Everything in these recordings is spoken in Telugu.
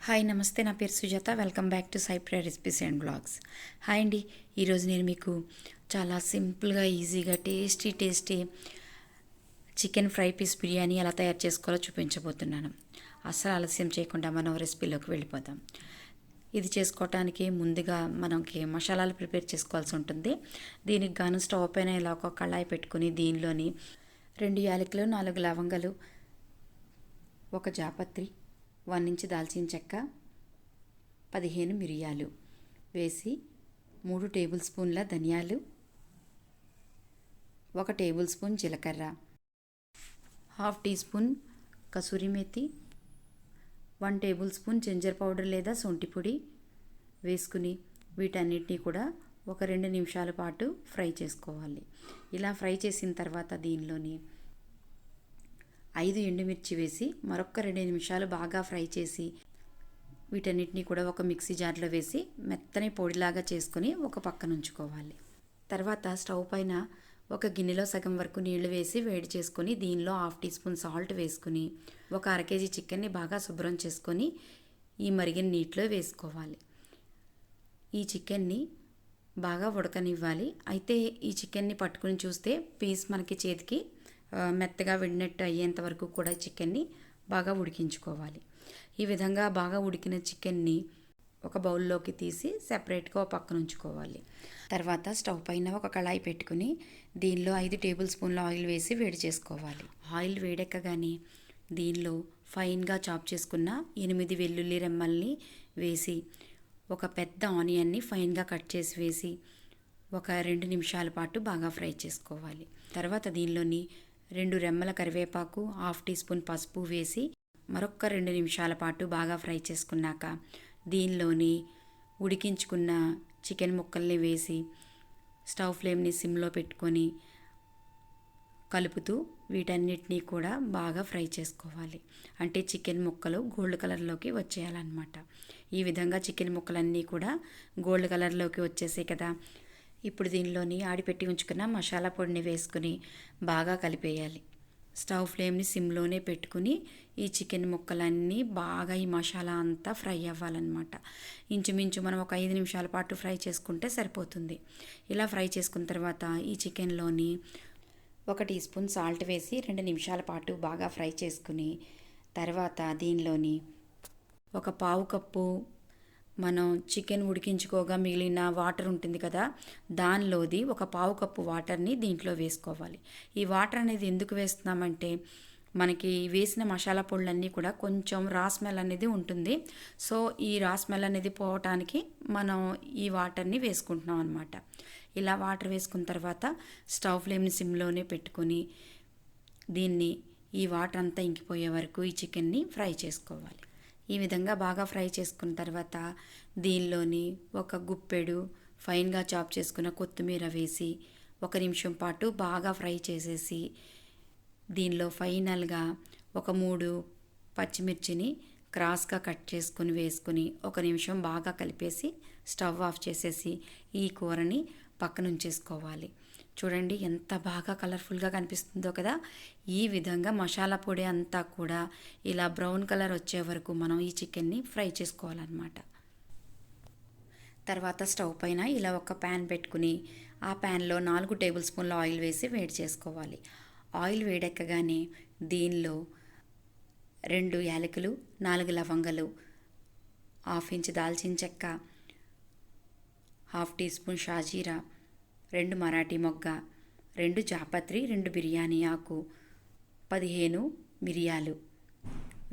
హాయ్ నమస్తే, నా పేరు సుజాత. వెల్కమ్ బ్యాక్ టు సైప్రే రెసిపీస్ అండ్ బ్లాగ్స్. హాయ్ అండి. ఈరోజు నేను మీకు చాలా సింపుల్గా ఈజీగా tasty chicken fry piece biryani ఎలా తయారు చేసుకోవాలో చూపించబోతున్నాను. అస్సలు ఆలస్యం చేయకుండా మనం రెసిపీలోకి వెళ్ళిపోదాం. ఇది చేసుకోవటానికి ముందుగా మనకి మసాలాలు ప్రిపేర్ చేసుకోవాల్సి ఉంటుంది. దీనికి గాను స్టవ్ పైన ఇలా ఒక కళాయి పెట్టుకుని దీనిలోని 2 యాలకులు, 4 లవంగాలు, 1 జాపత్రి, 1 ఇంచు దాల్చిన చెక్క, 15 మిరియాలు వేసి 3 టేబుల్ స్పూన్ల ధనియాలు, 1 టేబుల్ స్పూన్ జీలకర్ర, half teaspoon kasuri methi, 1 tablespoon ginger powder లేదా సొంటి పొడి వేసుకుని వీటన్నిటినీ కూడా ఒక 2 నిమిషాల పాటు ఫ్రై చేసుకోవాలి. ఇలా ఫ్రై చేసిన తర్వాత దీనిలోని 5 ఎండుమిర్చి వేసి మరొక 2 నిమిషాలు బాగా ఫ్రై చేసి వీటన్నిటిని కూడా ఒక మిక్సీ జార్లో వేసి మెత్తని పొడిలాగా చేసుకొని ఒక పక్కన ఉంచుకోవాలి. తర్వాత స్టవ్ పైన ఒక గిన్నెలో సగం వరకు నీళ్లు వేసి వేడి చేసుకొని దీనిలో హాఫ్ టీ స్పూన్ సాల్ట్ వేసుకుని ఒక 1/2 కేజీ చికెన్ని బాగా శుభ్రం చేసుకొని ఈ మరిగిన నీటిలో వేసుకోవాలి. ఈ చికెన్ని బాగా ఉడకనివ్వాలి. అయితే ఈ చికెన్ని పట్టుకుని చూస్తే పీస్ మనకి చేతికి మెత్తగా విడినట్టు అయ్యేంత వరకు కూడా చికెన్ని బాగా ఉడికించుకోవాలి. ఈ విధంగా బాగా ఉడికిన చికెన్ని ఒక బౌల్లోకి తీసి సెపరేట్గా ఒక పక్కన ఉంచుకోవాలి. తర్వాత స్టవ్ పైన ఒక కళాయి పెట్టుకుని దీనిలో 5 టేబుల్ స్పూన్ల ఆయిల్ వేసి వేడి చేసుకోవాలి. ఆయిల్ వేడెక్కగానే దీనిలో ఫైన్గా చాప్ చేసుకున్న 8 వెల్లుల్లి రెమ్మల్ని వేసి ఒక పెద్ద ఆనియన్ని ఫైన్గా కట్ చేసి వేసి ఒక 2 నిమిషాల పాటు బాగా ఫ్రై చేసుకోవాలి. తర్వాత దీనిలోని 2 రెమ్మల కరివేపాకు, హాఫ్ టీ స్పూన్ పసుపు వేసి మరొక 2 నిమిషాల పాటు బాగా ఫ్రై చేసుకున్నాక దీనిలోని ఉడికించుకున్న చికెన్ ముక్కల్ని వేసి స్టవ్ ఫ్లేమ్ని సిమ్లో పెట్టుకొని కలుపుతూ వీటన్నిటినీ కూడా బాగా ఫ్రై చేసుకోవాలి. అంటే చికెన్ ముక్కలు గోల్డ్ కలర్లోకి వచ్చేయాలన్నమాట. ఈ విధంగా చికెన్ ముక్కలన్నీ కూడా గోల్డ్ కలర్లోకి వచ్చేసాయి కదా. ఇప్పుడు దీనిలోని ఆడిపెట్టి ఉంచుకున్న మసాలా పొడిని వేసుకుని బాగా కలిపేయాలి. స్టవ్ ఫ్లేమ్ని సిమ్లోనే పెట్టుకుని ఈ చికెన్ ముక్కలన్నీ బాగా ఈ మసాలా అంతా ఫ్రై అవ్వాలన్నమాట. ఇంచుమించు మనం ఒక 5 నిమిషాల పాటు ఫ్రై చేసుకుంటే సరిపోతుంది. ఇలా ఫ్రై చేసుకున్న తర్వాత ఈ చికెన్లోని 1 టీ స్పూన్ సాల్ట్ వేసి 2 నిమిషాల పాటు బాగా ఫ్రై చేసుకుని తర్వాత దీనిలోని ఒక పావు కప్పు మనం చికెన్ ఉడికించుకోగా మిగిలిన వాటర్ ఉంటుంది కదా, దానిలోది ఒక పావు కప్పు వాటర్ని దీంట్లో వేసుకోవాలి. ఈ వాటర్ అనేది ఎందుకు వేస్తున్నామంటే మనకి వేసిన మసాలా పొడులన్నీ కూడా కొంచెం రా స్మెల్ అనేది ఉంటుంది. సో ఈ రా స్మెల్ అనేది పోవటానికి మనం ఈ వాటర్ని వేసుకుంటున్నాం అనమాట. ఇలా వాటర్ వేసుకున్న తర్వాత స్టవ్ ఫ్లేమ్ని సిమ్లోనే పెట్టుకొని దీన్ని ఈ వాటర్ అంతా ఇంకిపోయే వరకు ఈ చికెన్ని ఫ్రై చేసుకోవాలి. ఈ విధంగా బాగా ఫ్రై చేసుకున్న తర్వాత దీనిలోని ఒక గుప్పెడు ఫైన్గా చాప్ చేసుకున్న కొత్తిమీర వేసి 1 నిమిషం పాటు బాగా ఫ్రై చేసేసి దీనిలో ఫైనల్గా ఒక 3 పచ్చిమిర్చిని క్రాస్గా కట్ చేసుకుని వేసుకుని 1 నిమిషం బాగా కలిపేసి స్టవ్ ఆఫ్ చేసేసి ఈ కూరని పక్కన ఉంచేసుకోవాలి. చూడండి ఎంత బాగా కలర్ఫుల్గా కనిపిస్తుందో కదా. ఈ విధంగా మసాలా పొడి అంతా కూడా ఇలా బ్రౌన్ కలర్ వచ్చే వరకు మనం ఈ చికెన్ని ఫ్రై చేసుకోవాలన్నమాట. తర్వాత స్టవ్ పైన ఇలా ఒక ప్యాన్ పెట్టుకుని ఆ ప్యాన్లో 4 టేబుల్ స్పూన్ల ఆయిల్ వేసి వేడి చేసుకోవాలి. ఆయిల్ వేడెక్కగానే దీనిలో 2 యాలకులు, 4 లవంగాలు, హాఫ్ ఇంచ్ దాల్చిన చెక్క, హాఫ్ టీ స్పూన్ షాజీరా, 2 మరాఠీ మొగ్గ, 2 జాపత్రి, 2 బిర్యానీ ఆకు, 15 మిరియాలు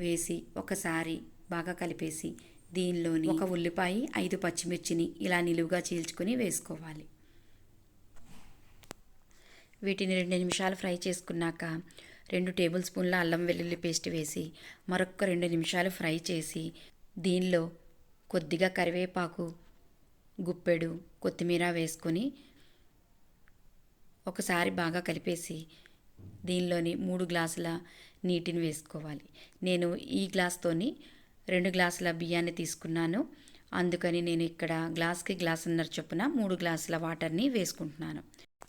వేసి ఒకసారి బాగా కలిపేసి దీనిలోని 1 ఉల్లిపాయ, 5 పచ్చిమిర్చిని ఇలా నిలువుగా చీల్చుకొని వేసుకోవాలి. వీటిని 2 నిమిషాలు ఫ్రై చేసుకున్నాక 2 టేబుల్ స్పూన్ల అల్లం వెల్లుల్లి పేస్ట్ వేసి మరొక 2 నిమిషాలు ఫ్రై చేసి దీనిలో కొద్దిగా కరివేపాకు, గుప్పెడు కొత్తిమీర వేసుకొని ఒకసారి బాగా కలిపేసి దీనిలోని 3 గ్లాసుల నీటిని వేసుకోవాలి. నేను ఈ గ్లాస్తోని 2 గ్లాసుల బియ్యాన్ని తీసుకున్నాను. అందుకని నేను ఇక్కడ గ్లాస్కి గ్లాసున్నర చొప్పున 3 గ్లాసుల వాటర్ని వేసుకుంటున్నాను.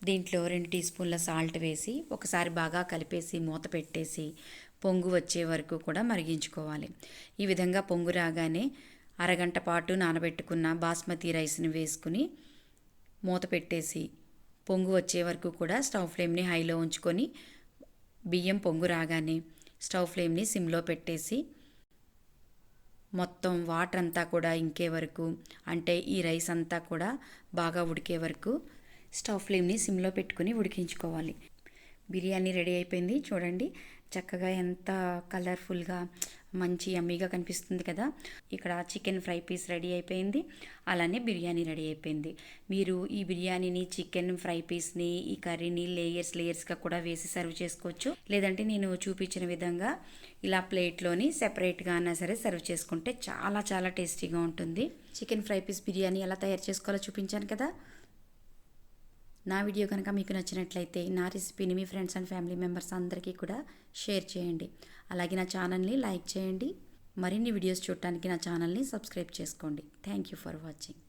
దీంట్లో 2 టీ స్పూన్ల సాల్ట్ వేసి ఒకసారి బాగా కలిపేసి మూత పెట్టేసి పొంగు వచ్చే వరకు కూడా మరిగించుకోవాలి. ఈ విధంగా పొంగు రాగానే అరగంట పాటు నానబెట్టుకున్న బాస్మతి రైస్ని వేసుకుని మూత పెట్టేసి పొంగు వచ్చే వరకు కూడా స్టవ్ ఫ్లేమ్ని హైలో ఉంచుకొని బియ్యం పొంగు రాగానే స్టవ్ ఫ్లేమ్ని సిమ్లో పెట్టేసి మొత్తం వాటర్ అంతా కూడా ఇంకే వరకు, అంటే ఈ రైస్ అంతా కూడా బాగా ఉడికే వరకు స్టవ్ ఫ్లేమ్ని సిమ్లో పెట్టుకుని ఉడికించుకోవాలి. బిర్యానీ రెడీ అయిపోయింది. చూడండి చక్కగా ఎంత కలర్ఫుల్గా మంచి యమ్మీగా కనిపిస్తుంది కదా. ఇక్కడ చికెన్ ఫ్రై పీస్ రెడీ అయిపోయింది, అలానే బిర్యానీ రెడీ అయిపోయింది. మీరు ఈ బిర్యానీని, చికెన్ ఫ్రై పీస్ని, ఈ కర్రీని లేయర్స్గా కూడా వేసి సర్వ్ చేసుకోవచ్చు. లేదంటే నేను చూపించిన విధంగా ఇలా ప్లేట్లోని సెపరేట్గా అయినా సరే సర్వ్ చేసుకుంటే చాలా చాలా టేస్టీగా ఉంటుంది. చికెన్ ఫ్రై పీస్ బిర్యానీ ఎలా తయారు చేసుకోవాలో చూపించాను కదా. నా వీడియో కనుక మీకు నచ్చినట్లయితే నా రెసిపీని మీ ఫ్రెండ్స్ అండ్ ఫ్యామిలీ మెంబర్స్ అందరికీ కూడా షేర్ చేయండి. అలాగే నా ఛానల్ని లైక్ చేయండి. మరిన్ని వీడియోస్ చూడటానికి నా ఛానల్ని సబ్స్క్రైబ్ చేసుకోండి. Thank you for watching.